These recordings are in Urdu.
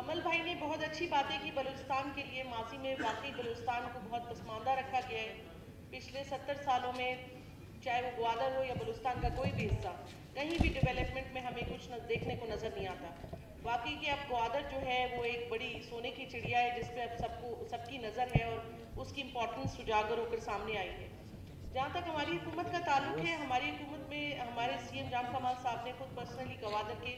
کمل بھائی نے بہت اچھی باتیں کی بلوچستان کے لیے. ماضی میں واقعی بلوچستان کو بہت پسماندہ رکھا گیا ہے. پچھلے 70 سالوں میں چاہے وہ گوادر ہو یا بلوچستان کا کوئی بھی حصہ, کہیں بھی ڈیولپمنٹ میں ہمیں کچھ دیکھنے کو نظر نہیں آتا. واقعی کہ اب گوادر جو ہے وہ ایک بڑی سونے کی چڑیا ہے جس پہ اب سب کی نظر ہے اور اس کی امپورٹنس اجاگر ہو کر سامنے آئی ہے. جہاں تک ہماری حکومت کا تعلق ہے, ہماری حکومت میں ہمارے سی ایم جام کمال صاحب نے خود پرسنلی گوادر کے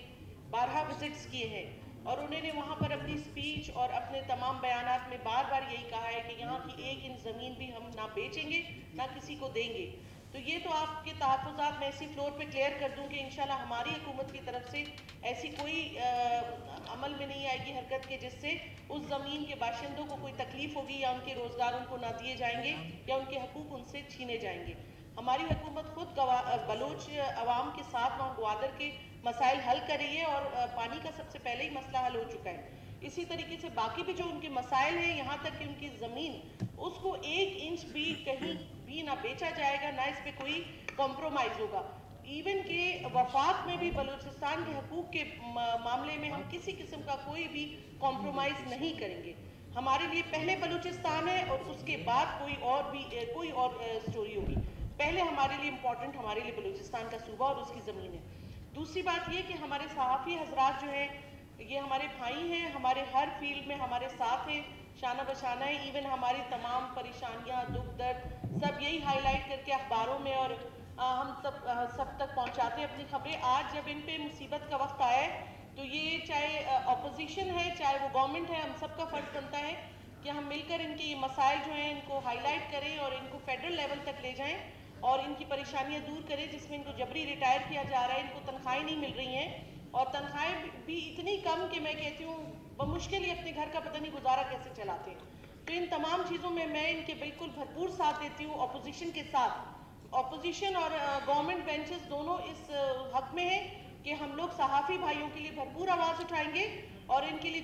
12 وزٹس کیے ہیں اور انہوں نے وہاں پر اپنی سپیچ اور اپنے تمام بیانات میں بار بار یہی کہا ہے کہ یہاں کی ایک انچ زمین بھی ہم نہ بیچیں گے نہ کسی کو دیں گے. تو یہ تو آپ کے تحفظات میں اسی فلور پہ کلیئر کر دوں کہ انشاءاللہ ہماری حکومت کی طرف سے ایسی کوئی عمل میں نہیں آئے گی حرکت کے جس سے اس زمین کے باشندوں کو کوئی تکلیف ہوگی یا ان کے روزگار ان کو نہ دیے جائیں گے یا ان کے حقوق ان سے چھینے جائیں گے. ہماری حکومت خود بلوچ عوام کے ساتھ وہاں گوادر کے مسائل حل کر رہی ہے اور پانی کا سب سے پہلے ہی مسئلہ حل ہو چکا ہے. اسی طریقے سے باقی بھی جو ان کے مسائل ہیں, یہاں تک کہ ان کی زمین اس کو 1 انچ بھی کہیں بھی نہ بیچا جائے گا, نہ اس پہ کوئی کمپرومائز ہوگا. ایون کہ وفات میں بھی بلوچستان کے حقوق کے معاملے میں ہم کسی قسم کا کوئی بھی کمپرومائز نہیں کریں گے. ہمارے لیے پہلے بلوچستان ہے اور اس کے بعد کوئی اور سٹوری ہوگی. پہلے ہمارے لیے امپورٹنٹ ہمارے لیے بلوچستان کا صوبہ اور اس کی زمین ہے. دوسری بات یہ کہ ہمارے صحافی حضرات جو ہیں یہ ہمارے بھائی ہیں, ہمارے ہر فیلڈ میں ہمارے ساتھ ہیں, شانہ بشانہ ہیں. ایون ہماری تمام پریشانیاں, دکھ درد سب یہی ہائی لائٹ کر کے اخباروں میں اور ہم سب تک پہنچاتے ہیں اپنی خبریں. آج جب ان پہ مصیبت کا وقت آیا ہے تو یہ چاہے اپوزیشن ہے چاہے وہ گورنمنٹ ہے, ہم سب کا فرض بنتا ہے کہ ہم مل کر ان کے یہ مسائل جو ہیں ان کو ہائی لائٹ کریں اور ان کو فیڈرل لیول تک لے جائیں اور ان کی پریشانیاں دور کریں. جس میں ان کو جبری ریٹائر کیا جا رہا ہے, ان کو تنخواہیں نہیں مل رہی ہیں اور تنخواہیں بھی اتنی کم کہ میں کہتی ہوں بمشکل ہی اپنے گھر کا پتہ نہیں گزارا کیسے چلاتے ہیں. تو ان تمام چیزوں میں ان کے بالکل بھرپور ساتھ دیتی ہوں اپوزیشن کے ساتھ. اپوزیشن اور گورنمنٹ بینچز دونوں اس حق میں ہیں کہ ہم لوگ صحافی بھائیوں کے لیے بھرپور آواز اٹھائیں گے اور ان کے لیے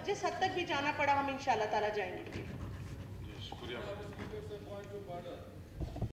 جس حد تک بھی جانا پڑا ہم انشاءاللہ تعالی جائیں گے. شکریہ.